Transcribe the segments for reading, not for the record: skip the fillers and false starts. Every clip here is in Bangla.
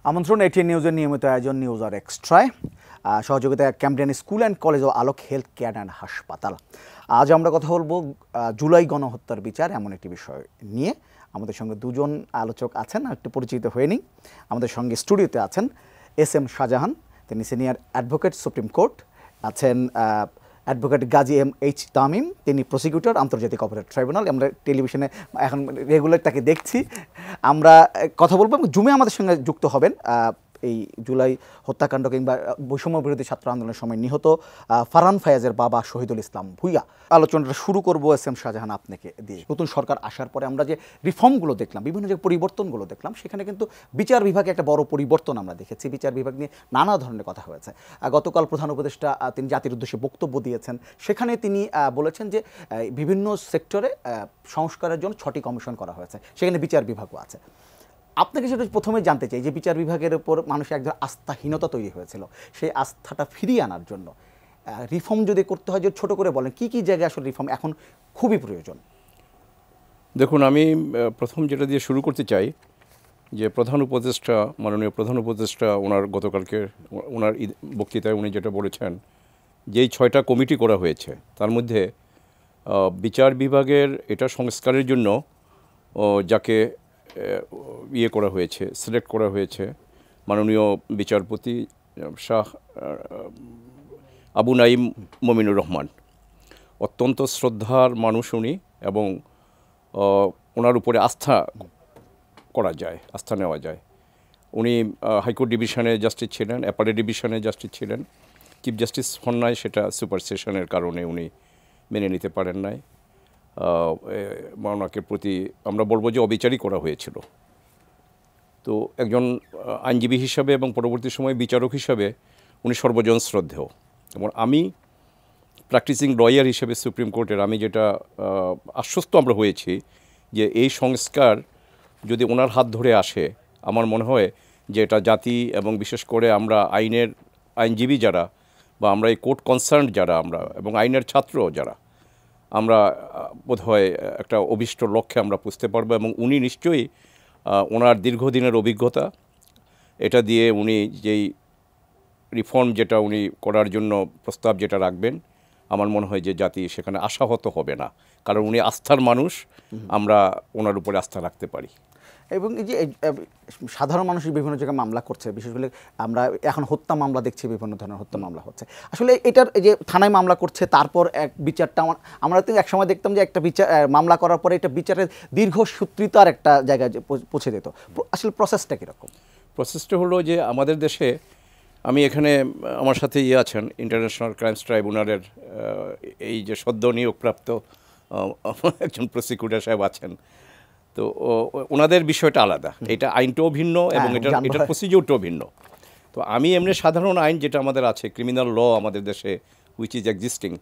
আমন্ত্রণ এটিএন নিউজের নিয়মিত আয়োজন নিউজ আর এক্সট্রায় সহযোগিতায় ক্যামব্রিয়ান স্কুল অ্যান্ড কলেজ ও আলোক হেলথ কেয়ার অ্যান্ড হাসপাতাল। আজ আমরা কথা বলবো জুলাই গণহত্যার বিচার এমন একটি বিষয় নিয়ে। আমাদের সঙ্গে দুজন আলোচক আছেন, একটু পরিচিত হয়ে নিই। আমাদের সঙ্গে স্টুডিওতে আছেন এস.এম. শাহজাহান, তিনি সিনিয়র অ্যাডভোকেট সুপ্রিম কোর্ট। আছেন অ্যাডভোকেট গাজী এম.এইচ. তামিম, তিনি প্রসিকিউটর আন্তর্জাতিক অপরাধ ট্রাইব্যুনাল। আমরা টেলিভিশনে এখন রেগুলার তাকে দেখছি। আমরা কথা বলবো এবং জুমে আমাদের সঙ্গে যুক্ত হবেন এই জুলাই হত্যাকাণ্ড কিংবা বৈষম্য বিরোধী ছাত্র আন্দোলনের সময় নিহত ফারহান ফায়াজের বাবা শহীদুল ইসলাম ভূঁইয়া। আলোচনাটা শুরু করবো এস.এম. শাহজাহান আপনাকে দিয়ে। নতুন সরকার আসার পরে আমরা যে রিফর্মগুলো দেখলাম, বিভিন্ন যে পরিবর্তনগুলো দেখলাম, সেখানে কিন্তু বিচার বিভাগে একটা বড় পরিবর্তন আমরা দেখেছি। বিচার বিভাগ নিয়ে নানা ধরনের কথা হয়েছে। গতকাল প্রধান উপদেষ্টা তিনি জাতির উদ্দেশ্যে বক্তব্য দিয়েছেন, সেখানে তিনি বলেছেন যে বিভিন্ন সেক্টরে সংস্কারের জন্য 6টি কমিশন করা হয়েছে, সেখানে বিচার বিভাগও আছে। আপনাকে সেটা প্রথমে জানতে চাই যে বিচার বিভাগের উপর মানুষের একজন আস্থাহীনতা তৈরি হয়েছিল, সেই আস্থাটা ফিরিয়ে আনার জন্য রিফর্ম যদি করতে হয়, যে ছোট করে বলেন কি কি জায়গায় আসলে রিফর্ম এখন খুবই প্রয়োজন? দেখুন, আমি প্রথম যেটা দিয়ে শুরু করতে চাই যে মাননীয় প্রধান উপদেষ্টা ওনার গতকালকে ওনার বক্তৃতায় উনি যেটা বলেছেন, যেই 6টা কমিটি করা হয়েছে তার মধ্যে বিচার বিভাগের এটা সংস্কারের জন্য যাকে করা হয়েছে, সিলেক্ট করা হয়েছে মাননীয় বিচারপতি শাহ আবু নাঈম মমিনুর রহমান। অত্যন্ত শ্রদ্ধার মানুষ উনি, এবং ওনার উপরে আস্থা নেওয়া যায়। উনি হাইকোর্ট ডিভিশনে জাস্টিস ছিলেন, অ্যাপারেট ডিভিশনে জাস্টিস ছিলেন। চিফ জাস্টিস হন নাই, সেটা সুপারসেশনের কারণে উনি মেনে নিতে পারেন নাই। ওনাকে প্রতি আমরা বলবো যে অবিচারই করা হয়েছিল। তো একজন আইনজীবী হিসাবে এবং পরবর্তী সময়ে বিচারক হিসাবে উনি সর্বজন শ্রদ্ধেয়। এবং আমি প্র্যাকটিসিং লয়ার হিসেবে সুপ্রিম কোর্টের আমি যেটা আশ্বস্ত আমরা হয়েছি যে এই সংস্কার যদি ওনার হাত ধরে আসে, আমার মনে হয় যে এটা জাতি এবং বিশেষ করে আমরা আইনজীবী যারা বা আমরা এই কোর্ট কনসার্ন যারা আমরা এবং আইনের ছাত্র যারা, আমরা বোধহয় একটা অভিষ্ট লক্ষ্যে আমরা পুষতে পারবো। এবং উনি নিশ্চয়ই ওনার দীর্ঘদিনের অভিজ্ঞতা এটা দিয়ে উনি যেই রিফর্ম যেটা উনি করার জন্য প্রস্তাব যেটা রাখবেন, আমার মনে হয় যে জাতি সেখানে আশাহত হবে না, কারণ উনি আস্থার মানুষ। আমরা ওনার উপরে আস্থা রাখতে পারি। এবং এই যে সাধারণ মানুষ বিভিন্ন জায়গায় মামলা করছে, বিশেষ করে আমরা এখন হত্যা মামলা দেখছি, বিভিন্ন ধরনের হত্যা মামলা হচ্ছে। আসলে এটার এই যে থানায় মামলা করছে, তারপর এক বিচারটা আমরা তো একসময় দেখতাম যে একটা বিচার মামলা করার পরে এটা বিচারের দীর্ঘসূত্রিতার একটা জায়গায় পৌঁছে যেত। আসলে প্রসেসটা কীরকম? প্রসেসটা হলো যে আমাদের দেশে, আমি এখানে আমার সাথে আছেন ইন্টারন্যাশনাল ক্রাইমস ট্রাইব্যুনালের এই যে সদ্য নিয়োগপ্রাপ্ত একজন প্রসিকিউটর সাহেব আছেন। তো ওনাদের বিষয়টা আলাদা, এটা আইনটাও ভিন্ন এবং এটার প্রসিডিউরটাও ভিন্ন। তো আমি এমনি সাধারণ আইন যেটা আমাদের আছে, ক্রিমিনাল ল আমাদের দেশে হুইচ ইজ এক্সিস্টিং,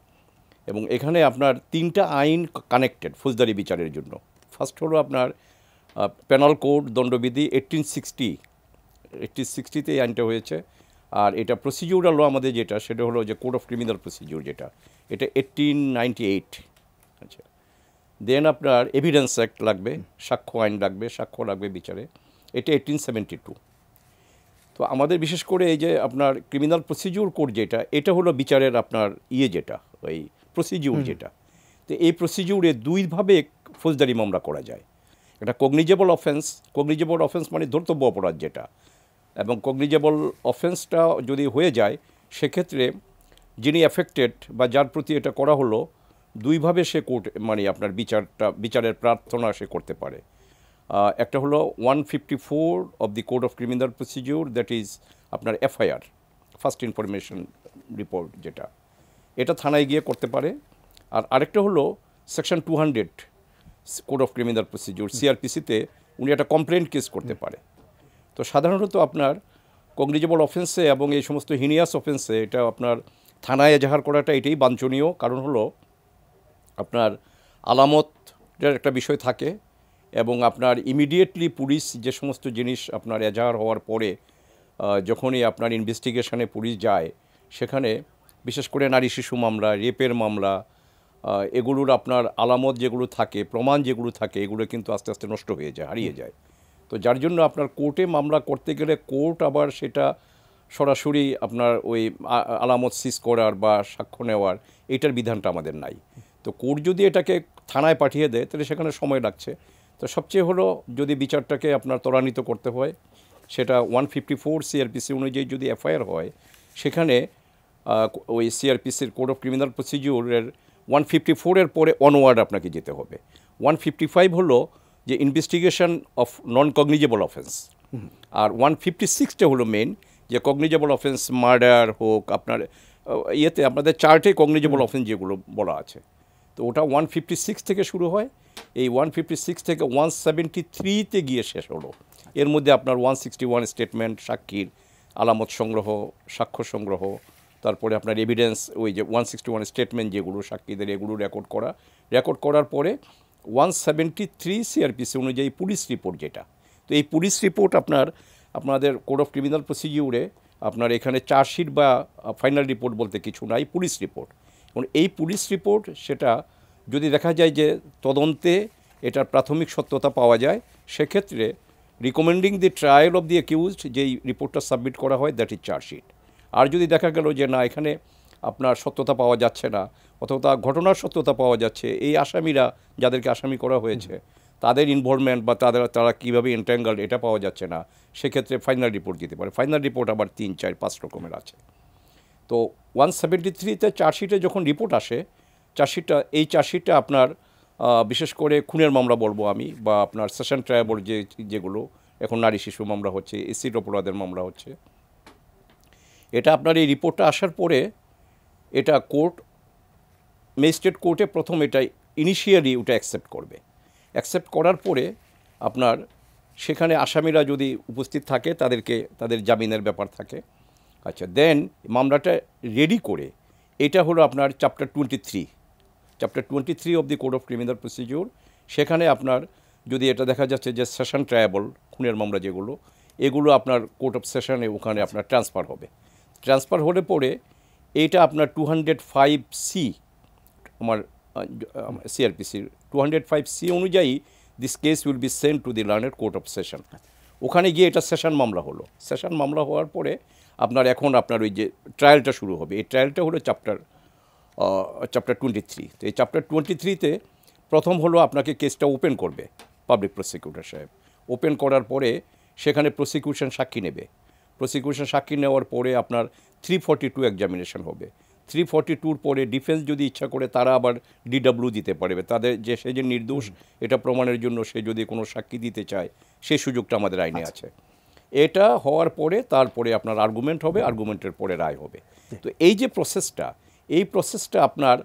এবং এখানে আপনার 3টা আইন কানেক্টেড ফৌজদারি বিচারের জন্য। ফার্স্ট হলো আপনার পেনাল কোড দণ্ডবিধি 1860-তে এই আইনটা হয়েছে। আর এটা প্রসিডিউরাল ল আমাদের যেটা, সেটা হলো যে কোড অফ ক্রিমিনাল প্রসিডিউর, যেটা এটা 1898। আচ্ছা, দেন আপনার এভিডেন্স অ্যাক্ট লাগবে, সাক্ষ্য আইন লাগবে, সাক্ষ্য লাগবে বিচারে, এটা 1872। তো আমাদের বিশেষ করে এই যে আপনার ক্রিমিনাল প্রসিডিউর কোড যেটা, এটা হলো বিচারের আপনার যেটা ওই প্রসিডিউর যেটা। তো এই প্রসিডিউরে 2ভাবে ফৌজদারি মামলা করা যায়। একটা কগনিজেবল অফেন্স মানে ধর্তব্য অপরাধ যেটা, এবং কগনিজেবল অফেন্সটা যদি হয়ে যায়, সেক্ষেত্রে যিনি অ্যাফেক্টেড বা যার প্রতি এটা করা হলো, 2ভাবে সে কোর্ট মানে আপনার বিচারের প্রার্থনা সে করতে পারে। একটা হলো 154 of the code of criminal procedure, that is আপনার এফআইআর, ফার্স্ট ইনফরমেশন রিপোর্ট, যেটা এটা থানায় গিয়ে করতে পারে। আর আরেকটা হলো section 200 code of criminal procedure, সিআরপিসিতে উনি একটা কমপ্লেন্ট কেস করতে পারে। তো সাধারণত আপনার কগনিজেবল অফেন্সে এবং এই সমস্ত হিনিয়াস অফেন্সে এটা আপনার থানায় এজাহার করাটা এটাই বাঞ্ছনীয়। কারণ হলো আপনার আলামতের একটা বিষয় থাকে, এবং আপনার ইমিডিয়েটলি পুলিশ যে সমস্ত জিনিস আপনার এজাহার হওয়ার পরে যখনই আপনার ইনভেস্টিগেশনে পুলিশ যায়, সেখানে বিশেষ করে নারী শিশু মামলা, রেপের মামলা, এগুলোর আপনার আলামত যেগুলো থাকে, প্রমাণ যেগুলো থাকে, এগুলো কিন্তু আস্তে আস্তে নষ্ট হয়ে যায়, হারিয়ে যায়। তো যার জন্য আপনার কোর্টে মামলা করতে গেলে কোর্ট আবার সেটা সরাসরি আপনার ওই আলামত সিজ করার বা সাক্ষ্য নেওয়ার এটার বিধানটা আমাদের নাই। তো কোর্ট যদি এটাকে থানায় পাঠিয়ে দেয় তাহলে সেখানে সময় লাগছে। তো সবচেয়ে হলো যদি বিচারটাকে আপনার ত্বরান্বিত করতে হয় সেটা 154 সিআরপিসি অনুযায়ী যদি এফআইআর হয় সেখানে ওই সিআরপিসির কোড অফ ক্রিমিনাল প্রসিডিউরের 154-এর পরে অনওয়ার্ড আপনাকে যেতে হবে। 155 হলো যে investigation of non cognizable offence, আর 156টা হলো মেন যে কগনিজেবল অফেন্স, মার্ডার হোক আপনার ইয়েতে আপনাদের চার্টে কগনিজেবল অফেন্স যেগুলো বলা আছে। তো ওটা 156 থেকে শুরু হয়, এই 156 থেকে 173-তে গিয়ে শেষ হলো। এর মধ্যে আপনার 161 স্টেটমেন্ট, সাক্ষীর আলামত সংগ্রহ, সাক্ষ্য সংগ্রহ, তারপরে আপনার এভিডেন্স ওই যে 161 স্টেটমেন্ট যেগুলো সাক্ষীদের এগুলো রেকর্ড করার পরে 173 সিআরপিসি অনুযায়ী পুলিশ রিপোর্ট যেটা। তো এই পুলিশ রিপোর্ট আপনাদের কোড অফ ক্রিমিনাল প্রসিডিউরে আপনার এখানে চার্জশিট বা ফাইনাল রিপোর্ট বলতে কিছু নাই, পুলিশ রিপোর্ট। এবং এই পুলিশ রিপোর্ট সেটা যদি দেখা যায় যে তদন্তে এটার প্রাথমিক সত্যতা পাওয়া যায়, সেক্ষেত্রে recommending the trial of the accused যেই রিপোর্টটা সাবমিট করা হয় দ্যাট ইজ চার্জশিট। আর যদি দেখা গেল যে না এখানে আপনার সত্যতা পাওয়া যাচ্ছে না অথবা ঘটনার সত্যতা পাওয়া যাচ্ছে, এই আসামিরা যাদেরকে আসামি করা হয়েছে তাদের ইনভলভমেন্ট বা তারা কীভাবে এন্ট্যাঙ্গলড এটা পাওয়া যাচ্ছে না, সেক্ষেত্রে ফাইনাল রিপোর্ট দিতে পারে। ফাইনাল রিপোর্ট আবার 3, 4, 5 রকমের আছে। তো 173-তে চার্জশিটে যখন রিপোর্ট আসে, এই চার্জশিটটা আপনার বিশেষ করে খুনের মামলা বলবো আমি, বা আপনার সেশন ট্রায়াবল যেগুলো এখন নারী শিশু মামলা হচ্ছে, এসিড অপরাধের মামলা হচ্ছে, এটা আপনার এই রিপোর্টটা আসার পরে এটা ম্যাজিস্ট্রেট কোর্টে প্রথম এটা ইনিশিয়ালি ওটা অ্যাকসেপ্ট করার পরে আপনার সেখানে আসামিরা যদি উপস্থিত থাকে তাদের জামিনের ব্যাপার থাকে। আচ্ছা, দেন মামলাটা রেডি করে এটা হলো আপনার chapter 23 of the code of criminal procedure. সেখানে আপনার যদি এটা দেখা যাচ্ছে যে সেশন ট্রায়াবল খুনের মামলা যেগুলো, এগুলো আপনার কোর্ট অফ সেশনে ওখানে আপনার ট্রান্সফার হলে পরে এইটা আপনার 205C আমার সিআরপিসির 205C অনুযায়ী this case will be sent to the learned court of session. ওখানে গিয়ে এটা সেশন মামলা হওয়ার পরে আপনার ওই যে ট্রায়ালটা শুরু হবে। এই ট্রায়ালটা হলো চ্যাপ্টার 23। তো এই চ্যাপ্টার 23-তে প্রথম হলো আপনাকে কেসটা ওপেন করবে পাবলিক প্রসিকিউটর সাহেব। ওপেন করার পরে সেখানে প্রসিকিউশন সাক্ষী নেওয়ার পরে আপনার 342 এক্সামিনেশন হবে। 342-র পরে ডিফেন্স যদি ইচ্ছা করে তারা আবার ডিডব্লিউ দিতে পারবে, তাদের সে যে নির্দোষ এটা প্রমাণের জন্য সে যদি কোনো সাক্ষী দিতে চায় সেই সুযোগটা আমাদের আইনে আছে। এটা হওয়ার পরে তারপরে আপনার আর্গুমেন্ট হবে, আর্গুমেন্টের পরে রায় হবে। তো এই যে প্রসেসটা আপনার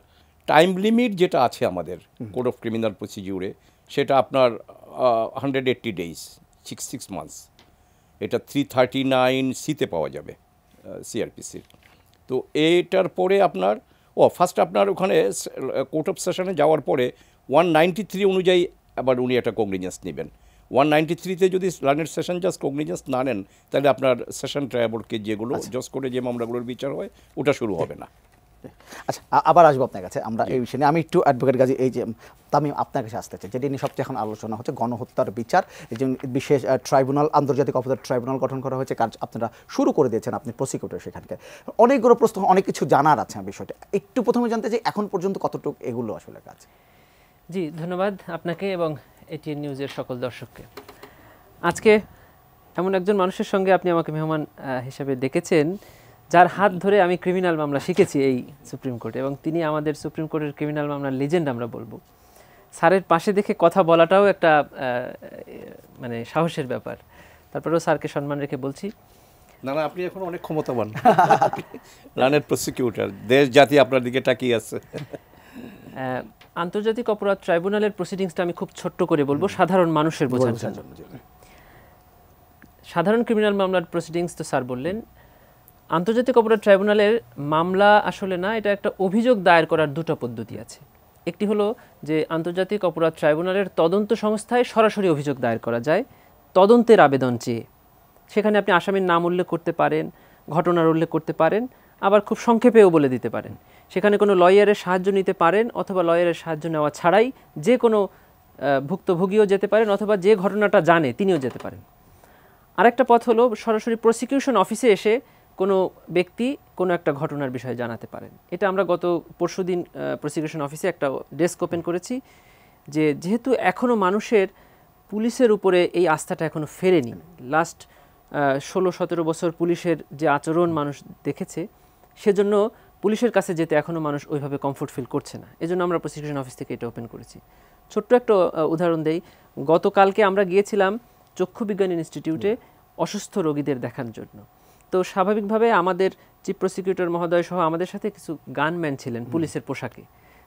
টাইম লিমিট যেটা আছে আমাদের কোড অফ ক্রিমিনাল প্রসিডিউরে, সেটা আপনার 180 days, 6 months। এটা 339C-তে পাওয়া যাবে সিআরপিসির। তো এইটার পরে ফার্স্ট আপনার ওখানে কোর্ট অফ সেশনে যাওয়ার পরে 193 অনুযায়ী আবার উনি একটা কগনিজেন্স নেবেন। 193-তে যদি লার্নেড সেশন জাজ কগনিজেন্স না নেন তাহলে আপনার সেশন ট্রায়াবলকে যেগুলো জজ করে যে মামলাগুলোর বিচার হয় ওটা শুরু হবে না। আচ্ছা, আবার আসবো আপনার কাছে আমরা এই বিষয়ে নিয়ে। আমি একটু অ্যাডভোকেট গাজী এই যে তামিম আপনার কাছে আসতে চাই, যেটি নিয়ে সবচেয়ে এখন আলোচনা হচ্ছে গণহত্যার বিচার। এই যে বিশেষ ট্রাইব্যুনাল, আন্তর্জাতিক অপরাধ ট্রাইব্যুনাল গঠন করা হয়েছে, কাজ আপনারা শুরু করে দিয়েছেন, আপনি প্রসিকিউটর সেখানকার। অনেকগুলো প্রশ্ন, অনেক কিছু জানার আছে বিষয়টা। একটু প্রথমে জানতে চাই এখন পর্যন্ত কতটুকু এগুলো আসলে কাজ। জি, ধন্যবাদ আপনাকে এবং এটিএন নিউজের সকল দর্শককে। আজকে এমন একজন মানুষের সঙ্গে আপনি আমাকে মেহমান হিসেবে ডেকেছেন যার হাত ধরে আমি ক্রিমিনাল মামলা শিখেছি এই সুপ্রিম কোর্টে, এবং তিনি আমাদের সুপ্রিম কোর্টের ক্রিমিনাল মামলার লেজেন্ড আমরা বলবো। স্যারের পাশে দেখে কথা বলাটাও একটা মানে সাহসের ব্যাপার, তারপরেও স্যারকে সম্মান রেখে বলছি। না, আপনি এখন অনেক ক্ষমতাবান লার্নেড প্রসিকিউটর, দেশ জাতি আপনার দিকে তাকিয়ে আছে। আন্তর্জাতিক অপরাধ ট্রাইব্যুনালের প্রসিডিংসটা আমি খুব ছোট্ট করে বলবো সাধারণ মানুষের বোঝার জন্য। সাধারণ ক্রিমিনাল মামলার প্রসিডিংস তো স্যার বললেন। আন্তর্জাতিক অপরাধ ট্রাইব্যুনালের মামলা আসলে না, এটা একটা অভিযোগ দায়ের করার দুটো পদ্ধতি আছে। একটি হলো যে আন্তর্জাতিক অপরাধ ট্রাইব্যুনালের তদন্ত সংস্থায় সরাসরি অভিযোগ দায়ের করা যায় তদন্তের আবেদন চেয়ে। সেখানে আপনি আসামির নাম উল্লেখ করতে পারেন, ঘটনার উল্লেখ করতে পারেন, আবার খুব সংক্ষেপেও বলে দিতে পারেন। সেখানে কোনো লয়ারের সাহায্য নিতে পারেন অথবা লয়ারের সাহায্য নেওয়া ছাড়াই যে কোনো ভুক্তভোগীও যেতে পারেন, অথবা যে ঘটনাটা জানে তিনিও যেতে পারেন। আরেকটা পথ হলো সরাসরি প্রসিকিউশন অফিসে এসে কোনো ব্যক্তি কোনো একটা ঘটনার বিষয়ে জানাতে পারেন। এটা আমরা গত পরশুদিন প্রসিকিউশন অফিসে একটা ডেস্ক ওপেন করেছি, যে যেহেতু এখনও মানুষের পুলিশের উপরে এই আস্থাটা এখনও ফেরেনি, লাস্ট 16-17 বছর পুলিশের যে আচরণ মানুষ দেখেছে, সেজন্য পুলিশের কাছে যেতে এখনও মানুষ ওইভাবে কমফোর্ট ফিল করছে না। এজন্য আমরা প্রসিকিউশন অফিস থেকে এটা ওপেন করেছি। ছোট্ট একটা উদাহরণ দেই, গতকালকে আমরা গিয়েছিলাম চক্ষু বিজ্ঞান ইনস্টিটিউটে অসুস্থ রোগীদের দেখার জন্য। তো স্বাভাবিকভাবে আমাদের চিফ প্রসিকিউটর মহোদয় সহ আমাদের সাথে কিছু গানম্যান ছিলেন পুলিশের পোশাকে।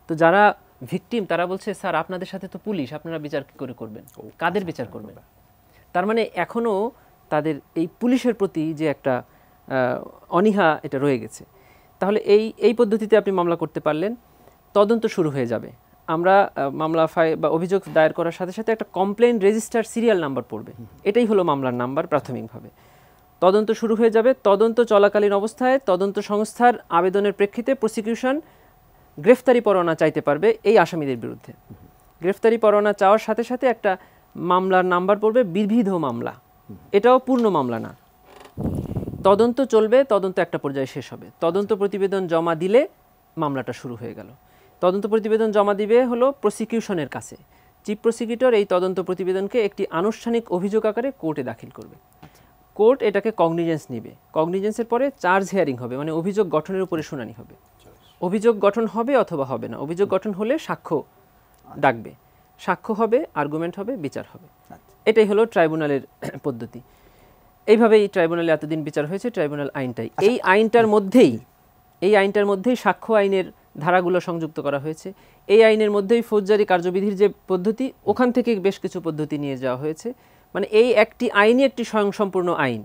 তো যারা ভিকটিম তারা বলছে, স্যার আপনাদের সাথে তো পুলিশ, আপনারা বিচার কী করে করবেন, কাদের বিচার করবেন? তার মানে এখনও তাদের এই পুলিশের প্রতি যে একটা অনীহা এটা রয়ে গেছে। তাহলে এই পদ্ধতিতে আপনি মামলা করতে পারলেন, তদন্ত শুরু হয়ে যাবে। আমরা মামলা বা অভিযোগ দায়ের করার সাথে সাথে একটা কমপ্লেইন রেজিস্টার সিরিয়াল নাম্বার পড়বে, এটাই হলো মামলার নাম্বার প্রাথমিকভাবে। তদন্ত শুরু হয়ে যাবে, তদন্ত চলাকালীন অবস্থায় তদন্ত সংস্থার আবেদনের প্রেক্ষিতে প্রসিকিউশন গ্রেফতারি পরোয়ানা চাইতে পারবে এই আসামিদের বিরুদ্ধে। গ্রেফতারি পরোয়ানা চাওয়ার সাথে সাথে একটা মামলার নাম্বার পড়বে বিবিধ মামলা, এটাও পূর্ণ মামলা না। তদন্ত চলবে, তদন্ত একটা পর্যায়ে শেষ হবে, তদন্ত প্রতিবেদন জমা দিলে মামলাটা শুরু হয়ে গেল। তদন্ত প্রতিবেদন জমা দিবে হলো প্রসিকিউশনের কাছে, চিফ প্রসিকিউটর এই তদন্ত প্রতিবেদনকে একটি আনুষ্ঠানিক অভিযোগ আকারে কোর্টে দাখিল করবে। কোর্ট এটাকে কগনিজেন্স নিবে, কগনিজেন্সের পরে চার্জ হিয়ারিং হবে, মানে অভিযোগ গঠনের উপরে শুনানি হবে। অভিযোগ গঠন হবে অথবা হবে না, অভিযোগ গঠন হলে সাক্ষ্য ডাকবে, সাক্ষ্য হবে, আর্গুমেন্ট হবে, বিচার হবে। এটাই হলো ট্রাইব্যুনালের পদ্ধতি। এইভাবেই ট্রাইব্যুনালে এতদিন বিচার হয়েছে, ট্রাইব্যুনাল আইনটাই এই আইনটার মধ্যেই সাক্ষ্য আইনের ধারাগুলো সংযুক্ত করা হয়েছে। এই আইনের মধ্যেই ফৌজদারি কার্যবিধির যে পদ্ধতি, ওখান থেকে বেশ কিছু পদ্ধতি নিয়ে যাওয়া হয়েছে। মানে এই একটি আইনই একটি স্বয়ংসম্পূর্ণ আইন।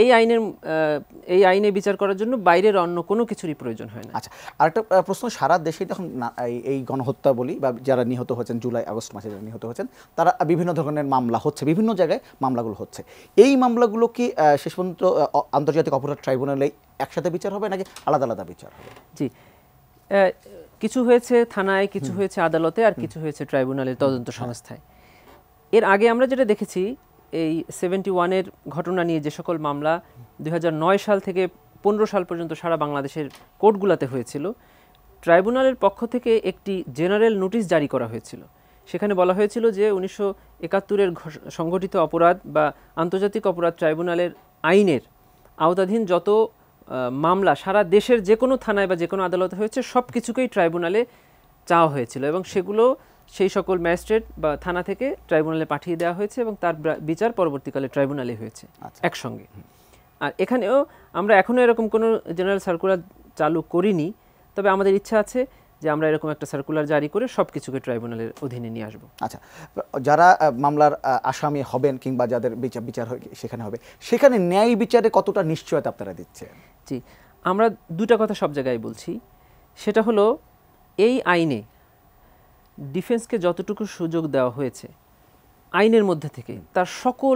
এই আইনে বিচার করার জন্য বাইরের অন্য কোনো কিছুরই প্রয়োজন হয় না। আচ্ছা, আরেকটা প্রশ্ন, সারা দেশে যখন এই গণহত্যা বলি বা যারা নিহত হয়েছেন জুলাই আগস্ট মাসে যারা নিহত হয়েছেন, তারা বিভিন্ন ধরনের মামলা হচ্ছে, বিভিন্ন জায়গায় মামলাগুলো হচ্ছে। এই মামলাগুলো কি শেষ পর্যন্ত আন্তর্জাতিক অপরাধ ট্রাইব্যুনালে একসাথে বিচার হবে নাকি আলাদা আলাদা বিচার হবে? জি, কিছু হয়েছে থানায়, কিছু হয়েছে আদালতে, আর কিছু হয়েছে ট্রাইব্যুনালের তদন্ত সংস্থায়। এর আগে আমরা যেটা দেখেছি, এই 71-এর ঘটনা নিয়ে যে সকল মামলা 2009 সাল থেকে 15 সাল পর্যন্ত সারা বাংলাদেশের কোর্টগুলোতে হয়েছিল, ট্রাইব্যুনালের পক্ষ থেকে একটি জেনারেল নোটিশ জারি করা হয়েছিল। সেখানে বলা হয়েছিল যে 1971-এর সংগঠিত অপরাধ বা আন্তর্জাতিক অপরাধ ট্রাইব্যুনালের আইনের আওতাধীন যত মামলা সারা দেশের যে কোনো থানায় বা যে কোনো আদালতে হয়েছে, সব কিছুকেই ট্রাইব্যুনালে চাওয়া হয়েছিল, এবং সেগুলো সেই সকল ম্যাজিস্ট্রেট বা থানা থেকে ট্রাইব্যুনালে পাঠিয়ে দেওয়া হয়েছে, এবং তার বিচার পরবর্তীকালে ট্রাইব্যুনালে হয়েছে একসঙ্গে। আর এখানেও আমরা এখনও এরকম কোনো জেনারেল সার্কুলার চালু করিনি, তবে আমাদের ইচ্ছা আছে যে আমরা এরকম একটা সার্কুলার জারি করে সব কিছুকে ট্রাইব্যুনালের অধীনে নিয়ে আসবো। আচ্ছা, যারা মামলার আসামি হবেন কিংবা যাদের বিচার সেখানে হবে, সেখানে ন্যায় বিচারে কতটা নিশ্চয়তা আপনারা দিচ্ছেন? জি, আমরা দুটা কথা সব জায়গায় বলছি। সেটা হলো, এই আইনে ডিফেন্সকে যতটুকু সুযোগ দেওয়া হয়েছে আইনের মধ্যে থেকে, তার সকল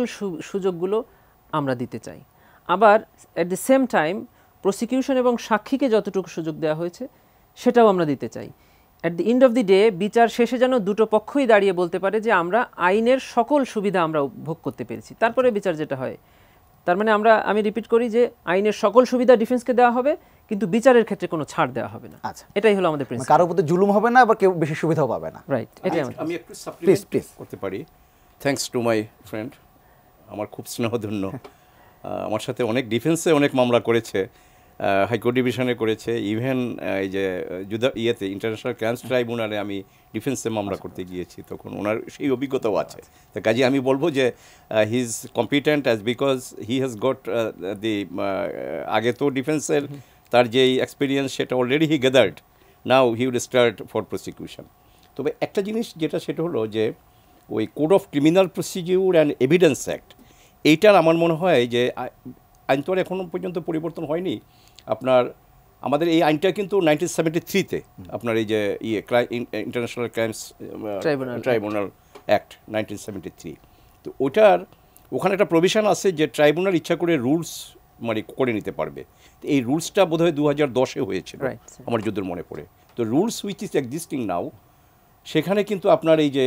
সুযোগগুলো আমরা দিতে চাই। আবার at the same time prosecution এবং সাক্ষীকে যতটুকু সুযোগ দেওয়া হয়েছে সেটাও আমরা দিতে চাই। At the end of the day বিচার শেষে যেন দুটো পক্ষই দাঁড়িয়ে বলতে পারে যে আমরা আইনের সকল সুবিধা আমরা ভোগ করতে পেরেছি, তারপরে বিচার যেটা হয়। তার মানে আমি রিপিট করি যে আইনের সকল সুবিধা ডিফেন্সকে দেওয়া হবে, কিন্তু বিচারের ক্ষেত্রে কোনো ছাড় দেওয়া হবে না। আচ্ছা, এটাই হলো আমাদের প্রিন্সিপাল। কারোর প্রতি জুলুম হবে না, আবার কেউ বেশি সুবিধাও পাবে না। রাইট, এটাই আমি একটু সাপ্লিমেন্ট করতে পারি। থ্যাঙ্কস টু মাই ফ্রেন্ড, আমার খুব স্নেহধন্য, আমার সাথে অনেক ডিফেন্সে অনেক মামলা করেছে, হাইকোর্ট ডিভিশনে করেছে, ইভেন এই যে ইন্টারন্যাশনাল ক্রাইমস ট্রাইব্যুনালে আমি ডিফেন্সে মামলা করতে গিয়েছি, তখন ওনার সেই অভিজ্ঞতাও আছে। তো কাজে আমি বলবো যে he is competent as because he has got দি আগে তো ডিফেন্সের তার যেই এক্সপিরিয়েন্স সেটা already he গেদার্ড, now he will start for prosecution. তবে একটা জিনিস যেটা সেটা হলো যে ওই code of criminal procedure and evidence act, এইটার আমার মনে হয় যে আইন তো আর এখনও পর্যন্ত পরিবর্তন হয়নি। আমাদের এই আইনটা কিন্তু 1973-তে আপনার এই যে ইন্টারন্যাশনাল ক্রাইমস ট্রাইব্যুনাল অ্যাক্ট 1973, তো ওখানে একটা প্রভিশন আছে যে ট্রাইব্যুনাল ইচ্ছা করে রুলস মানে করে নিতে পারবে। এই রুলসটা বোধহয় 2010-এ হয়েছিল আমার যদ্দূর মনে পড়ে। তো রুলস উইচ ইজ এক্সিস্টিং নাও, সেখানে কিন্তু আপনার এই যে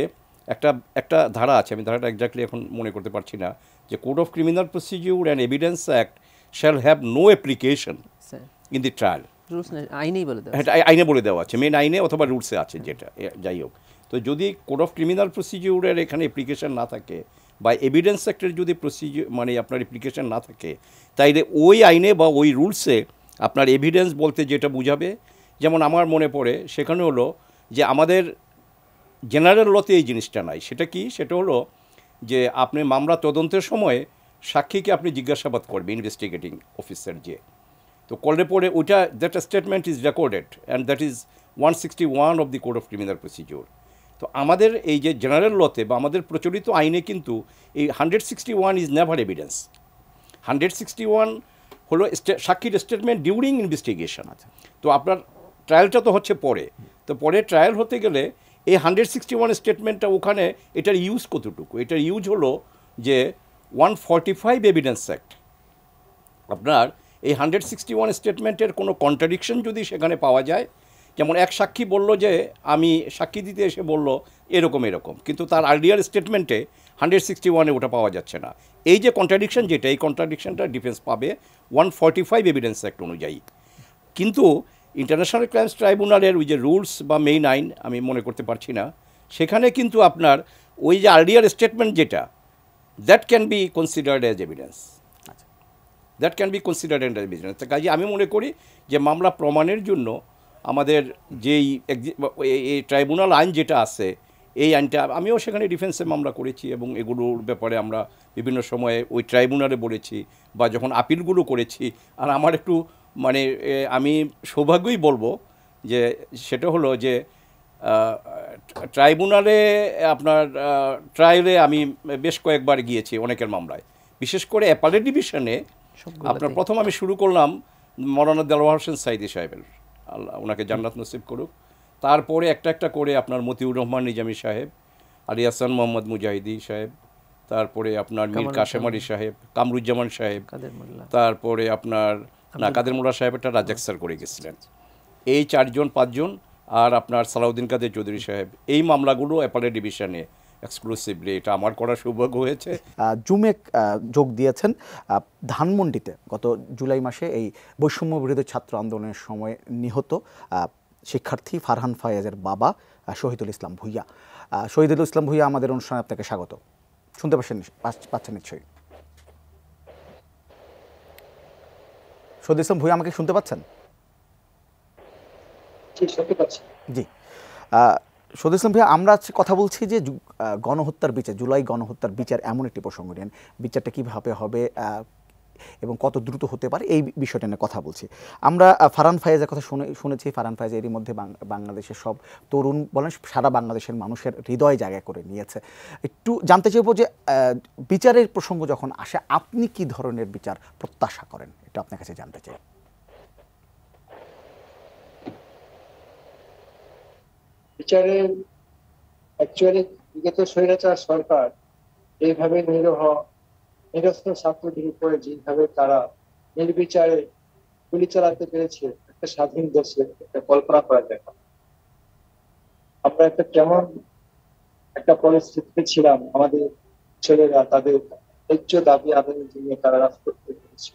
একটা একটা ধারা আছে, আমি ধারাটা এক্স্যাক্টলি এখন মনে করতে পারছি না, যে code of criminal procedure and evidence act shall have no application in the trial. Rules আইনেই বলে দেওয়া এটা আইনে বলে দেওয়া আছে, মেন আইনে অথবা রুলসে আছে যেটা, যাই হোক। তো যদি কোড অফ ক্রিমিনাল প্রসিডিউরের এখানে অ্যাপ্লিকেশন না থাকে বা এভিডেন্স অ্যাক্টের যদি প্রসিডিউর মানে আপনার অ্যাপ্লিকেশন না থাকে, তাইলে ওই আইনে বা ওই রুলসে আপনার এভিডেন্স বলতে যেটা বুঝাবে, যেমন আমার মনে পড়ে সেখানে হলো যে আমাদের জেনারেল লতে এই জিনিসটা নাই। সেটা কি? সেটা হলো যে আপনি মামলা তদন্তের সময় সাক্ষীকে আপনি জিজ্ঞাসাবাদ করবে, ইনভেস্টিগেটিং অফিসার যে, তো করলে পরে ওইটা that statement is recorded and that is 161 of the code of criminal procedure. তো আমাদের এই যে জেনারেল লতে বা আমাদের প্রচলিত আইনে কিন্তু এই 161 ইজ নেভার এভিডেন্স। 161 হলো সাক্ষীর স্টেটমেন্ট ডিউরিং ইনভেস্টিগেশন। আছে তো আপনার ট্রায়ালটা তো হচ্ছে পরে, তো পরে ট্রায়াল হতে গেলে এই 161 স্টেটমেন্টটা ওখানে এটার ইউজ কতটুকু? এটার ইউজ হলো যে 145 এভিডেন্স অ্যাক্ট। আপনার এই 161 স্টেটমেন্টের কোনো কন্ট্রাডিকশন যদি সেখানে পাওয়া যায়, যেমন এক সাক্ষী বলল যে আমি সাক্ষী দিতে এসে বলল এরকম এরকম, কিন্তু তার আর্লিয়ার স্টেটমেন্টে 161-এ ওটা পাওয়া যাচ্ছে না, এই যে কন্ট্রাডিকশন যেটা, এই কন্ট্রাডিকশনটা ডিফেন্স পাবে 145 এভিডেন্স অ্যাক্ট অনুযায়ী। কিন্তু ইন্টারন্যাশনাল ক্রাইমস ট্রাইব্যুনালের ওই যে রুলস বা মেইন আইন আমি মনে করতে পারছি না, সেখানে কিন্তু আপনার ওই যে আর্লিয়ার স্টেটমেন্ট যেটা, that can be considered as evidence, that can be considered as evidence. কাজে আমি মনে করি যে মামলা প্রমাণের জন্য আমাদের যেই এই ট্রাইব্যুনাল আইন যেটা আছে, এই আইনটা আমিও সেখানে ডিফেন্সে মামলা করেছি এবং এগুলোর ব্যাপারে আমরা বিভিন্ন সময়ে ওই ট্রাইব্যুনালে বলেছি বা যখন আপিলগুলো করেছি। আর আমার একটু মানে আমি সৌভাগ্যই বলবো যে সেটা হলো যে ট্রাইব্যুনালে আপনার ট্রায়ালে আমি বেশ কয়েকবার গিয়েছি অনেকের মামলায়, বিশেষ করে অ্যাপালেট ডিভিশনে। আপনার প্রথম আমি শুরু করলাম মৌলানা দেলোয়ার হোসেন সাইদি সাহেবের, আল্লাহ ওনাকে জান্নাত নসিব করুক। তারপরে একটা একটা করে আপনার মতিউর রহমান নিজামী সাহেব, আলী হাসান মোহাম্মদ মুজাহিদি সাহেব, তারপরে আপনার মীর কাশেম আলী সাহেব, কামরুজ্জামান সাহেব, তারপরে আপনার কাদের মোল্লা সাহেব একটা রাজাক স্যার করে গেছিলেন, এই 4-5 আর আপনার সালাউদ্দিন কাদের চৌধুরী সাহেব, এই মামলাগুলো অ্যাপালেট ডিভিশনে এক্সক্লুসিভলি এটা আমার করার সৌভাগ্য হয়েছে। জুমেক যোগ দিয়েছেন ধানমন্ডিতে গত জুলাই মাসে এই বৈষম্য বিরোধী ছাত্র আন্দোলনের সময় নিহত শিক্ষার্থী ফারহান ফায়াজের বাবা শহীদুল ইসলাম ভূঁইয়া। শহীদুল ইসলাম ভূঁইয়া আমাদের অনুষ্ঠানে আপনাকে স্বাগত। শুনতে পাচ্ছেন নিশ্চয়ই? শহীদুল ইসলাম ভূঁইয়া আমাকে শুনতে পাচ্ছেন? জি। শহীদুল ইসলাম ভাইয়া, আমরা কথা বলছি যে গণহত্যার বিচার, জুলাই গণহত্যার বিচার এমন একটি প্রসঙ্গ নিয়ে, বিচারটা কীভাবে হবে এবং কত দ্রুত হতে পারে এই বিষয়টা নিয়ে কথা বলছি। আমরা ফারহান ফায়াজের কথা শুনেছি। ফারহান ফায়াজ এরই মধ্যে বাংলাদেশের সব তরুণ বলেন সারা বাংলাদেশের মানুষের হৃদয় জায়গা করে নিয়েছে। একটু জানতে চাইব যে বিচারের প্রসঙ্গ যখন আসে আপনি কি ধরনের বিচার প্রত্যাশা করেন, এটা আপনার কাছে জানতে চাই। বিচারে অ্যাকচুয়ালি বিগত স্বৈরাচার সরকার এইভাবে নিরস্ত্র ছাত্রদের উপরে যেভাবে তারা নির্বিচারে গুলি চালাতে পেরেছে, একটা স্বাধীন দেশে একটা কল্পনা করা যায়। আমরা একটা কেমন একটা পরিস্থিতিতে ছিলাম, আমাদের ছেলেরা তাদের ন্যায্য দাবি আদায়ের জন্য তারা রাজপথে পেরেছে।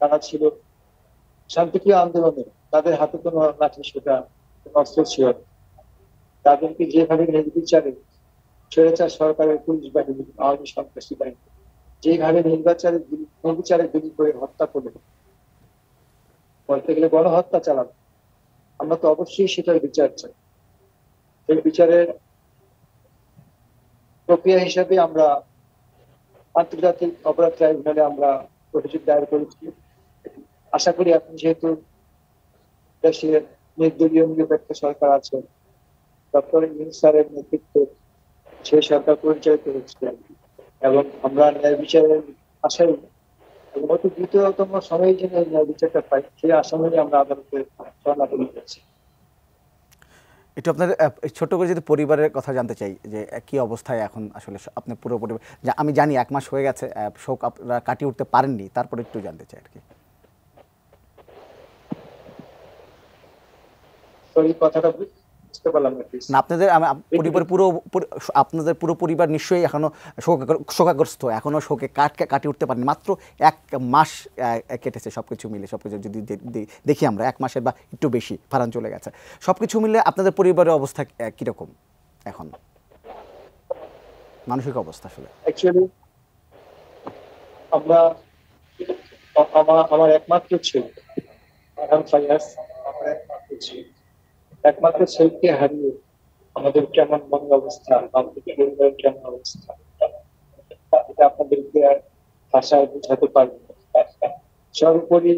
তারা ছিল শান্তিপ্রিয় আন্দোলনে, তাদের হাতে কোনো লাঠি সেটা অস্ত্র ছিল। তাদেরকে যেভাবে নির্বিচারে স্বৈরাচার সরকারের পুলিশ বাহিনী, আওয়ামী সন্ত্রাসী বাহিনী যেভাবে নির্বিচারে গুলি করে হত্যা করবে, বলতে গেলে গণহত্যা চালাবে, আমরা তো অবশ্যই সেটার বিচার চাই। এই বিচারের প্রক্রিয়া হিসাবে আমরা আন্তর্জাতিক অপরাধ ট্রাইব্যুনালে আমরা অভিযোগ দায়ের করেছি। আশা করি এখন যেহেতু দেশের নির্দলীয় নিরপেক্ষ সরকার আছে, ডক্টর ইউনূস স্যারের নেতৃত্বে সেই সরকার পরিচালিত হচ্ছে এবং আমরা ন্যায় বিচারের আশায় এবং অতি দ্রুততম সময়ে যেন এই ন্যায় বিচারটা পাই সেই আসামে আমরা আদালতে শরণাপন্ন করেছি। একটু আপনার ছোট করে যদি পরিবারের কথা জানতে চাই, যে কি অবস্থায় এখন আসলে আপনার পুরো পরিবার, আমি জানি 1 মাস হয়ে গেছে, শোক আপনারা কাটিয়ে উঠতে পারেননি, তারপরে একটু জানতে চাই আর কি। কথাটা বুঝতে পারলাম না please। না আপনাদের পরিবার আপনাদের পুরো পরিবার নিশ্চয়ই এখনো শোকাগ্রস্ত, এখনো শোকে কাটিয়ে উঠতে পারেনি। মাত্র 1 মাস কেটেছে সবকিছু মিলে, সবকিছু যদি দেখি আমরা 1 মাসের বা একটু বেশি ফারান চলে গেছে। সবকিছু মিলে আপনাদের পরিবারের অবস্থা কিরকম এখন, মানসিক অবস্থা আসলে? অ্যাকচুয়ালি আমরা আমার একমাত্র ছেলে ফারহান ফায়াজ, আমার একমাত্র ছেলেকে হারিয়ে আমাদের কেমন মন অবস্থা, আমাদের পরিবারের কেমন অবস্থা, এটা আপনাদেরকে আর ভাষায় বোঝাতে পারবো না। সর্বোপরি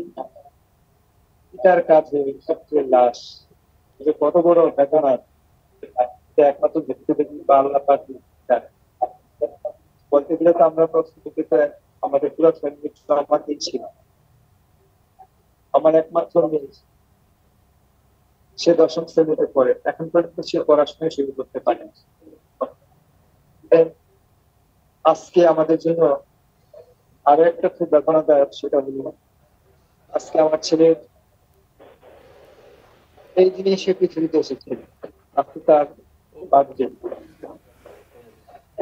পিতার কাছে সবচেয়ে লাশ, যে কত বড় বেদনা, এটা একমাত্র দেখতে দেখি বা আল্লাহ পাক জানে। বলতে গেলে তো আমরা প্রস্তুতিতে আমাদের পুরো ফ্যামিলি আমাকেই ছিল। আমার একমাত্র মেয়ে, সে 10ম শ্রেণীতে পড়ে, এখন পর্যন্ত সে পড়াশোনা শুরু করতে পারে। আজকে আমাদের জন্য আরো একটা খুব বেদনাদায়ক, সেটা হলো আজকে আমার ছেলে এই দিনে সে পৃথিবীতে এসেছে, আজকে তার বার্থডে।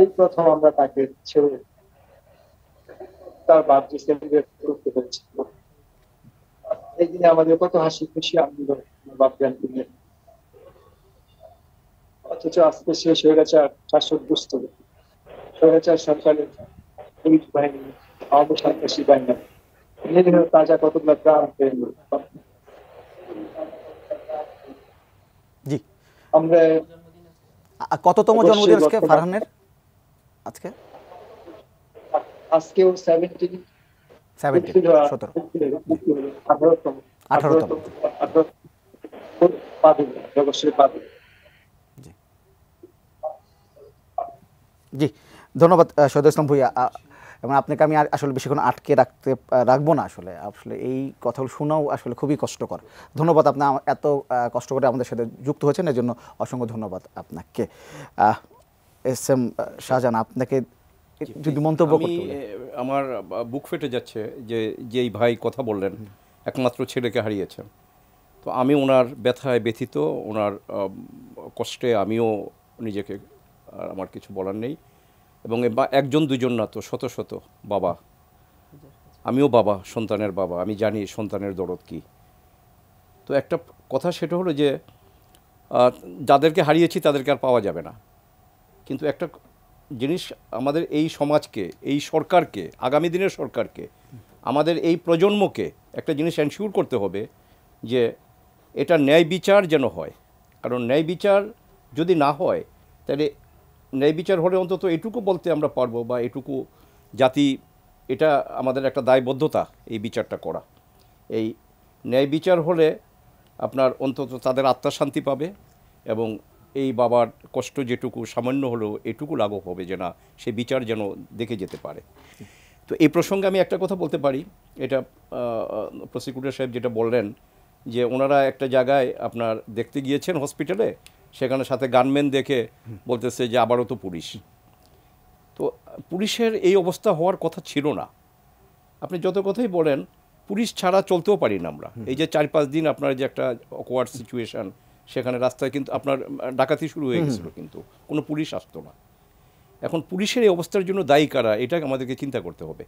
এই প্রথম আমরা তাকে ছেড়ে তার বার্থডে সেলিব্রেট করতে পেরেছি। এই দিনে আমাদের কত হাসি খুশি আনন্দ বাপজানকে নিয়ে, অথচ আজকে সে স্বৈরাচার শাসকগ্রস্ত স্বৈরাচার সরকারের পুলিশ বাহিনী, আওয়ামী সন্ত্রাসী বাহিনী নিরীহ তাজা কতগুলো প্রাণ পেয়ে গেল। জি, আমরা কততম জন্মদিন আজকে ফারহানের? আজকেও 17 17 18তম। জি, ধন্যবাদ শহীদ ইসলাম ভূঁইয়া। এবং আপনাকে আমি আর আসলে বেশিক্ষণ আটকে রাখবো না। আসলে এই কথাগুলো শোনাও আসলে খুবই কষ্টকর। ধন্যবাদ, আপনি এত কষ্ট করে আমাদের সাথে যুক্ত হয়েছেন, এর জন্য অসংখ্য ধন্যবাদ আপনাকে। এস.এম. শাহজাহান, আপনাকে যদি মন্তব্য করতে বলেন। আমার বুক ফেটে যাচ্ছে যে যেই ভাই কথা বললেন একমাত্র ছেলেকে হারিয়েছেন। তো আমি ওনার ব্যথায় ব্যথিত, ওনার কষ্টে আমিও নিজেকে, আমার কিছু বলার নেই। এবং একজন দুজন না তো শত শত বাবা, আমিও বাবা, সন্তানের বাবা, আমি জানি সন্তানের দরদ কী। তো একটা কথা সেটা হলো যে যাদেরকে হারিয়েছি তাদেরকে আর পাওয়া যাবে না, কিন্তু একটা জিনিস আমাদের এই সমাজকে, এই সরকারকে, আগামী দিনের সরকারকে, আমাদের এই প্রজন্মকে একটা জিনিস এনশিওর করতে হবে যে এটা ন্যায় বিচার যেন হয়। কারণ ন্যায় বিচার যদি না হয়, তাহলে ন্যায় বিচার হলে অন্তত এটুকু বলতে আমরা পারবো, বা এটুকু জাতি, এটা আমাদের একটা দায়বদ্ধতা এই বিচারটা করা। এই ন্যায় বিচার হলে আপনার অন্তত তাদের আত্মা শান্তি পাবে, এবং এই বাবার কষ্ট যেটুকু সামান্য হলেও এটুকু লাঘব হবে যে না, সে বিচার যেন দেখে যেতে পারে। তো এই প্রসঙ্গে আমি একটা কথা বলতে পারি, এটা প্রসিকিউটর সাহেব যেটা বললেন যে ওনারা একটা জায়গায় আপনার দেখতে গিয়েছেন হসপিটালে, সেখানে সাথে গানম্যান দেখে বলতেছে যে আবারও তো পুলিশ। তো পুলিশের এই অবস্থা হওয়ার কথা ছিল না। আপনি যত কথাই বলেন, পুলিশ ছাড়া চলতেও পারি না আমরা। এই যে 4-5 দিন আপনার যে একটা অকওয়ার্ড সিচুয়েশান, সেখানে রাস্তায় কিন্তু আপনার ডাকাতি শুরু হয়ে গেছিলো, কিন্তু কোনো পুলিশ আসতো না। এখন পুলিশের এই অবস্থার জন্য দায়ী কারা, এটা আমাদেরকে চিন্তা করতে হবে।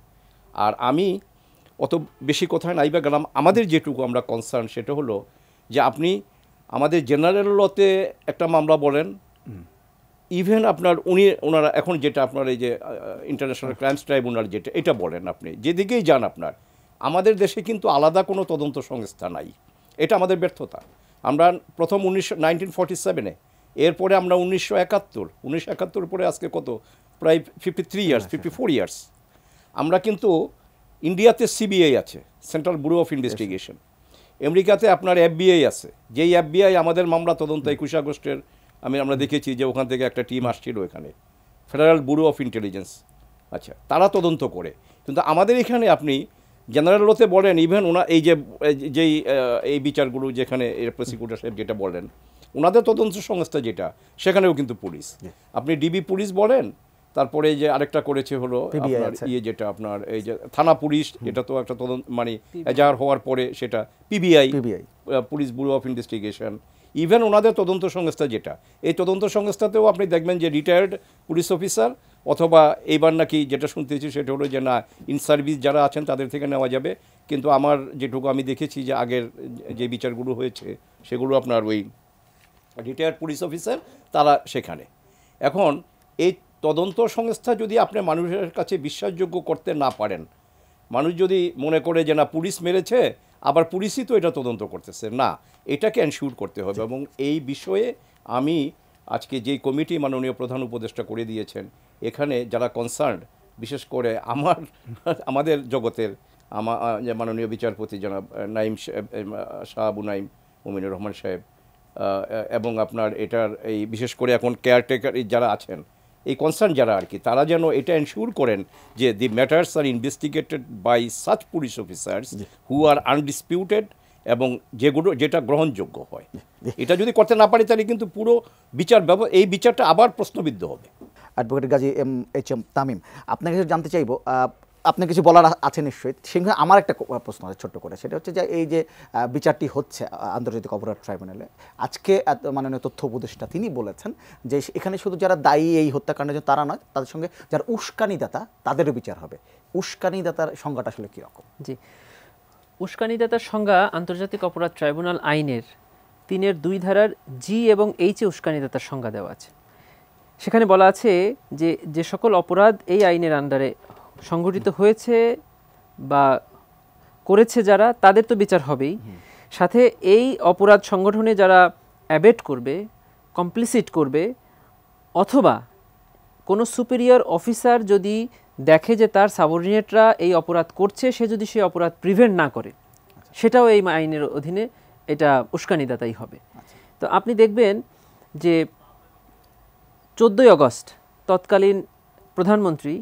আর আমি অত বেশি কথা নাইবা গেলাম, আমাদের যেটুকু আমরা কনসার্ন সেটা হলো যে আপনি আমাদের জেনারেল লতে একটা মামলা বলেন, ইভেন আপনার ওনারা এখন যেটা আপনার এই যে ইন্টারন্যাশনাল ক্রাইমস ট্রাইব্যুনাল যেটা, এটা বলেন, আপনি যেদিকেই যান আপনার, আমাদের দেশে কিন্তু আলাদা কোনো তদন্ত সংস্থা নাই। এটা আমাদের ব্যর্থতা। আমরা প্রথম 1947-এ, এরপরে আমরা 1971 পরে আজকে কত, প্রায় 53 ইয়ার্স, 54 ইয়ার্স। আমরা কিন্তু ইন্ডিয়াতে সিবিআই আছে, সেন্ট্রাল ব্যুরো অফ ইনভেস্টিগেশন। আমেরিকাতে আপনার FBI আছে, যেই FBI আমাদের মামলা তদন্ত 21 আগস্টের আমরা দেখেছি যে ওখান থেকে একটা টিম আসছিল এখানে, ফেডারেল ব্যুরো অফ ইন্টেলিজেন্স। আচ্ছা, তারা তদন্ত করে। কিন্তু আমাদের এখানে আপনি জেনারেল লোতে বলেন, ইভেন এই যেই এই বিচারগুলো যেখানে প্রসিকিউটর সাহেব যেটা বলেন, ওনাদের তদন্ত সংস্থা যেটা, সেখানেও কিন্তু পুলিশ। আপনি ডিবি পুলিশ বলেন, তারপরে যে আরেকটা করেছে হলো আপনার যেটা আপনার এই যে থানা পুলিশ, এটা তো একটা তদন্ত, মানে এজাহার হওয়ার পরে সেটা PBI, police bureau of investigation. Even ওনাদের তদন্ত সংস্থা যেটা, এই তদন্ত সংস্থাতেও আপনি দেখবেন যে রিটায়ার্ড পুলিশ অফিসার অথবা এইবার নাকি যেটা শুনতেছি সেটা হলো যে না ইন সার্ভিস যারা আছেন তাদের থেকে নেওয়া যাবে। কিন্তু আমার যেটুকু আমি দেখেছি যে আগের যে বিচারগুলো হয়েছে সেগুলো আপনার ওই রিটায়ার্ড পুলিশ অফিসার তারা সেখানে। এখন এই তদন্ত সংস্থা যদি আপনি মানুষের কাছে বিশ্বাসযোগ্য করতে না পারেন, মানুষ যদি মনে করে যে না পুলিশ মেরেছে আবার পুলিশই তো এটা তদন্ত করতেছে, না, এটাকে এনশিওর করতে হবে। এবং এই বিষয়ে আমি আজকে যেই কমিটি মাননীয় প্রধান উপদেষ্টা করে দিয়েছেন, এখানে যারা কনসার্ন, বিশেষ করে আমাদের জগতের মাননীয় বিচারপতি জনাব নাইম শাহ আবু নাইম মুমিনুর রহমান সাহেব, এবং আপনার এটার এই বিশেষ করে এখন কেয়ারটেকার যারা আছেন, এই কনসার্ন যারা আর কি, তারা যেন এটা এনশিওর করেন যে the matters are investigated by such police officers who are undisputed এবং যেটা গ্রহণযোগ্য হয়। এটা যদি করতে না পারে তাহলে কিন্তু পুরো এই বিচারটা আবার প্রশ্নবিদ্ধ হবে। অ্যাডভোকেট গাজী এম তামিম, আপনাকে কিছু জানতে চাইবো, আপনার কিছু বলার আছে নিশ্চয়ই, সেখানে আমার একটা প্রশ্ন আছে ছোট্ট করে, সেটা হচ্ছে যে এই যে বিচারটি হচ্ছে আন্তর্জাতিক অপরাধ ট্রাইব্যুনালে, আজকে মাননীয় তথ্য উপদেষ্টা তিনি বলেছেন যে এখানে শুধু যারা দায়ী এই হত্যাকাণ্ডের জন্য তারা নয়, তাদের সঙ্গে যারা উস্কানিদাতা তাদেরও বিচার হবে। উস্কানিদাতার সংজ্ঞাটা আসলে কীরকম? জি, উস্কানিদাতার সংজ্ঞা আন্তর্জাতিক অপরাধ ট্রাইব্যুনাল আইনের 3-2 ধারার জি এবং এইচে উস্কানিদাতার সংজ্ঞা দেওয়া আছে। সেখানে বলা আছে যে যে সকল অপরাধ এই আইনের আন্ডারে সংঘটিত হয়েছে বা করেছে যারা, তাদের তো বিচার হবেই, সাথে এই অপরাধ সংগঠনে যারা অ্যাবেট করবে, কমপ্লিসিট করবে, অথবা কোনো সুপিরিয়র অফিসার যদি দেখে যে তার সাবঅর্ডিনেটরা এই অপরাধ করছে, সে যদি সেই অপরাধ প্রিভেন্ট না করে, সেটাও এই আইনের অধীনে এটা উস্কানিদাতাই হবে। তো আপনি দেখবেন যে 14ই আগস্ট তৎকালীন প্রধানমন্ত্রী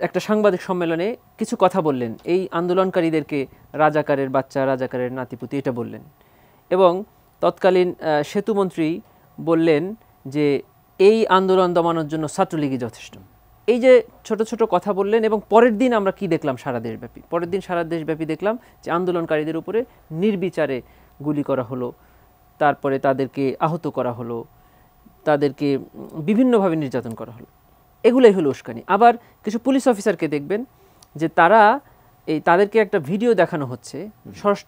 একটা সাংবাদিক সম্মেলনে কিছু কথা বললেন, এই আন্দোলনকারীদেরকে রাজাকারের বাচ্চা, রাজাকারের নাতিপুতি এটা বললেন। এবং তৎকালীন সেতুমন্ত্রী বললেন যে এই আন্দোলন দমানোর জন্য ছাত্রলীগই যথেষ্ট। এই যে ছোট ছোট কথা বললেন, এবং পরের দিন আমরা কি দেখলাম সারা দেশব্যাপী, পরের দিন সারা দেশব্যাপী দেখলাম যে আন্দোলনকারীদের উপরে নির্বিচারে গুলি করা হলো, তারপরে তাদেরকে আহত করা হলো, তাদেরকে বিভিন্নভাবে নির্যাতন করা হলো। এগুলোই হলো উস্কানি। আবার কিছু পুলিশ অফিসারকে দেখবেন যে তারা তাদেরকে একটা ভিডিও দেখানো হচ্ছে,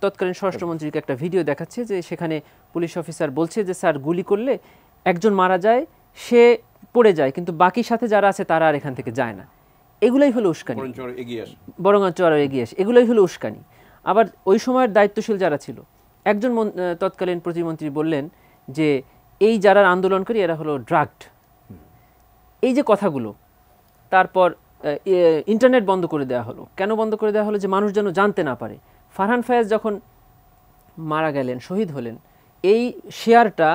তৎকালীন স্বরাষ্ট্রমন্ত্রীকে একটা ভিডিও দেখাচ্ছে যে সেখানে পুলিশ অফিসার বলছে যে স্যার গুলি করলে একজন মারা যায়, সে পড়ে যায়, কিন্তু বাকি সাথে যারা আছে তারা আর এখান থেকে যায় না। এগুলোই হলো উস্কানি, বরং আরও এগিয়ে আসে। এগুলোই হলো উস্কানি। আবার ওই সময়ের দায়িত্বশীল যারা ছিল, একজন তৎকালীন প্রতিমন্ত্রী বললেন যে এই যারা আন্দোলনকারী এরা হলো ড্রাগড। এই যে কথাগুলো, তারপর ইন্টারনেট বন্ধ করে দেওয়া হলো। কেন বন্ধ করে দেওয়া হলো? যে মানুষ যেন জানতে না পারে। ফারহান ফায়াজ যখন মারা গেলেন, শহীদ হলেন, এই শেয়ারটা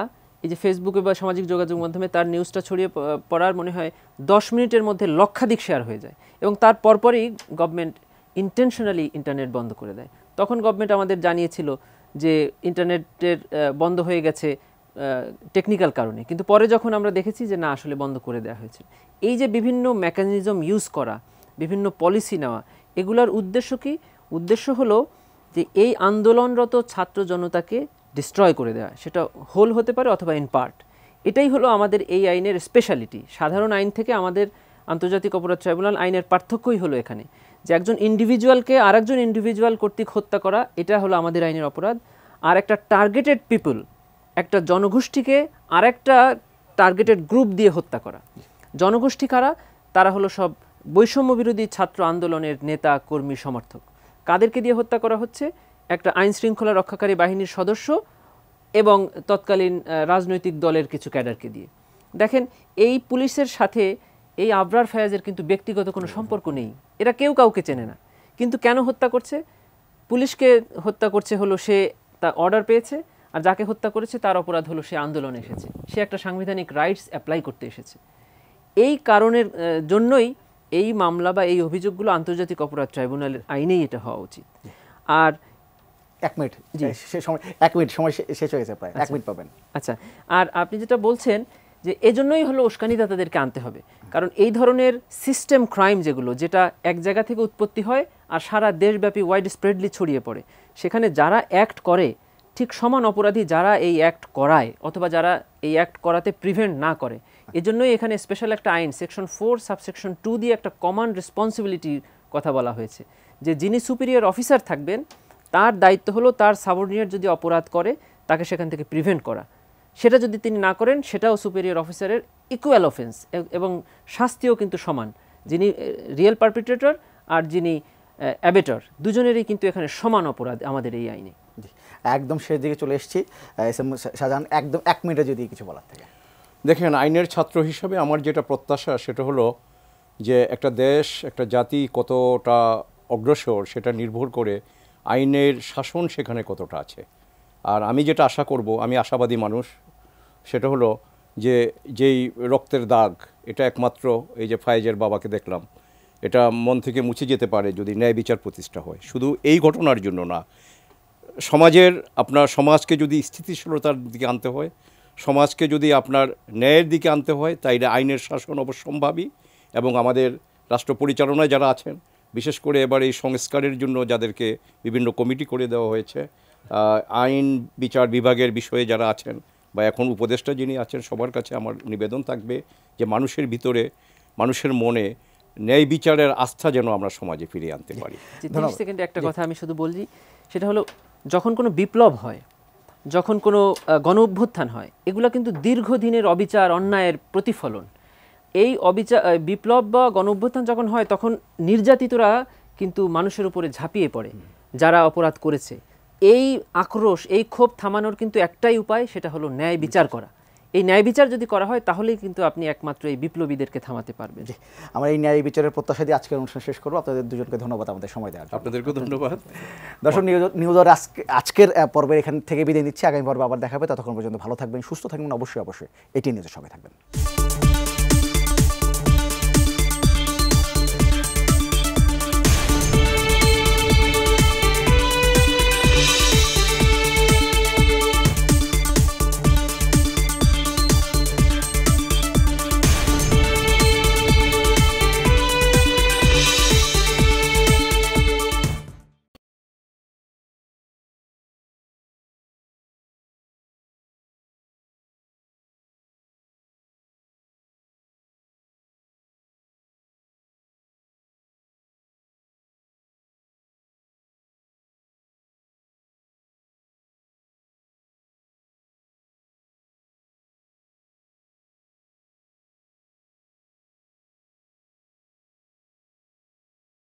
এই যে ফেসবুকে বা সামাজিক যোগাযোগ মাধ্যমে তার নিউজটা ছড়িয়ে পড়ার মনে হয় 10 মিনিটের মধ্যে লক্ষাধিক শেয়ার হয়ে যায়, এবং তার পরপরই গভর্নমেন্ট ইন্টেনশনালি ইন্টারনেট বন্ধ করে দেয়। তখন গভর্নমেন্ট আমাদের জানিয়েছিল যে ইন্টারনেটের বন্ধ হয়ে গেছে টেকনিক্যাল কারণে, কিন্তু পরে যখন আমরা দেখেছি যে না, আসলে বন্ধ করে দেওয়া হয়েছে। এই যে বিভিন্ন মেকানিজম ইউজ করা, বিভিন্ন পলিসি নেওয়া, এগুলোর উদ্দেশ্য কি? উদ্দেশ্য হলো যে এই আন্দোলনরত ছাত্র জনতাকে ডিস্ট্রয় করে দেওয়া, সেটা হোল হতে পারে অথবা ইন পার্ট। এটাই হলো আমাদের এই আইনের স্পেশালিটি। সাধারণ আইন থেকে আমাদের আন্তর্জাতিক অপরাধ ট্রাইব্যুনাল আইনের পার্থক্যই হলো এখানে, যে একজন ইন্ডিভিজুয়ালকে আরেকজন ইন্ডিভিজুয়াল কর্তৃক হত্যা করা, এটা হলো আমাদের আইনের অপরাধ। আর একটা টার্গেটেড পিপল, একটা জনগোষ্ঠীকে আরেকটা টার্গেটেড গ্রুপ দিয়ে হত্যা করা। জনগোষ্ঠী কারা? তারা হলো সব বৈষম্য বিরোধী ছাত্র আন্দোলনের নেতা, কর্মী, সমর্থক। কাদেরকে দিয়ে হত্যা করা হচ্ছে? একটা আইন শৃঙ্খলা রক্ষাকারী বাহিনীর সদস্য এবং তৎকালীন রাজনৈতিক দলের কিছু ক্যাডারকে দিয়ে। দেখেন, এই পুলিশের সাথে এই আবরার ফায়াজের কিন্তু ব্যক্তিগত কোনো সম্পর্ক নেই, এরা কেউ কাউকে চেনে না। কিন্তু কেন হত্যা করছে? পুলিশকে হত্যা করছে হলো সে তার অর্ডার পেয়েছে, আর যাকে হত্যা করেছে তার অপরাধ হলো সে আন্দোলনে এসেছে, সে একটা সাংবিধানিক রাইটস অ্যাপ্লাই করতে এসেছে। এই কারণের জন্যই এই মামলা বা এই অভিযোগগুলো আন্তর্জাতিক অপরাধ ট্রাইব্যুনালের আইনেই এটা হওয়া উচিত। আর 1 মিনিট, সময় শেষ হয়ে গেছে, প্রায় 1 মিনিট পাবেন। আচ্ছা, আর আপনি যেটা বলছেন যে এজন্যই হলো উস্কানিদাতাদেরকে আনতে হবে, কারণ এই ধরনের সিস্টেম ক্রাইম যেটা এক জায়গা থেকে উৎপত্তি হয় আর সারা দেশব্যাপী ওয়াইড স্প্রেডলি ছড়িয়ে পড়ে, সেখানে যারা অ্যাক্ট করে ঠিক সমান অপরাধী যারা এই অ্যাক্ট করায় অথবা যারা এই অ্যাক্ট করাতে প্রিভেন্ট না করে। এজন্যই এখানে স্পেশাল একটা আইন সেকশন 4 সাবসেকশন 2 দিয়ে একটা কমন রেসপন্সিবিলিটির কথা বলা হয়েছে, যে যিনি সুপিরিয়র অফিসার থাকবেন তার দায়িত্ব হলো তার সাবঅর্ডিনেট যদি অপরাধ করে তাকে সেখান থেকে প্রিভেন্ট করা। সেটা যদি তিনি না করেন সেটাও সুপিরিয়র অফিসারের ইকুয়াল অফেন্স এবং শাস্তিও কিন্তু সমান। যিনি রিয়েল পারপিট্রেটর আর যিনি অ্যাবেটর দুজনেরই কিন্তু এখানে সমান অপরাধ আমাদের এই আইনে। একদম শেষ দিকে চলে এসেছি, এস এম শাহজাহান, একদম 1 মিনিটে যদি কিছু বলার থাকে। দেখেন, আইনের ছাত্র হিসাবে আমার যেটা প্রত্যাশা সেটা হলো যে একটা দেশ একটা জাতি কতটা অগ্রসর সেটা নির্ভর করে আইনের শাসন সেখানে কতটা আছে। আর আমি যেটা আশা করব, আমি আশাবাদী মানুষ, সেটা হলো যে যেই রক্তের দাগ এটা একমাত্র এই যে ফায়েজের বাবাকে দেখলাম, এটা মন থেকে মুছে যেতে পারে যদি ন্যায় বিচার প্রতিষ্ঠা হয়। শুধু এই ঘটনার জন্য না, সমাজকে যদি স্থিতিশীলতার দিকে আনতে হয়, সমাজকে যদি আপনার ন্যায়ের দিকে আনতে হয়, তাইলে আইনের শাসন অবশ্যম্ভাবী। এবং আমাদের রাষ্ট্র পরিচালনায় যারা আছেন, বিশেষ করে এবার এই সংস্কারের জন্য যাদেরকে বিভিন্ন কমিটি করে দেওয়া হয়েছে, আইন বিচার বিভাগের বিষয়ে যারা আছেন বা এখন উপদেষ্টা যিনি আছেন, সবার কাছে আমার নিবেদন থাকবে যে মানুষের ভিতরে, মানুষের মনে ন্যায় বিচারের আস্থা যেন আমরা সমাজে ফিরিয়ে আনতে পারি। 30 সেকেন্ডে একটা কথা আমি শুধু বলছি, সেটা হলো যখন কোনো বিপ্লব হয়, যখন কোনো গণ অভ্যুত্থান হয়, এগুলো কিন্তু দীর্ঘদিনের অবিচার অন্যায়ের প্রতিফলন। এই বিপ্লব বা গণ অভ্যুত্থান যখন হয় তখন নির্যাতিতরা কিন্তু মানুষের উপরে ঝাঁপিয়ে পড়ে যারা অপরাধ করেছে। এই আক্রোশ, এই ক্ষোভ থামানোর কিন্তু একটাই উপায়, সেটা হলো ন্যায় বিচার করা। এই ন্যায় বিচার যদি করা হয় তাহলেই কিন্তু আপনি একমাত্র এই বিপ্লবীদেরকে থামাতে পারবেন। আমরা এই ন্যায় বিচারের প্রত্যাশা দিয়ে আজকের অনুষ্ঠান শেষ করবো। আপনাদের দুজনকে ধন্যবাদ আমাদের সময় দেওয়ার জন্য। আপনাদেরকেও ধন্যবাদ। দর্শক, নিউজের আজকের পর্বের এখান থেকে বিদায় নিচ্ছি। আগামী পর্বে আবার দেখাবে। ততক্ষণ পর্যন্ত ভালো থাকবেন, সুস্থ থাকবেন, অবশ্যই এটি নিউজের সঙ্গে থাকবেন।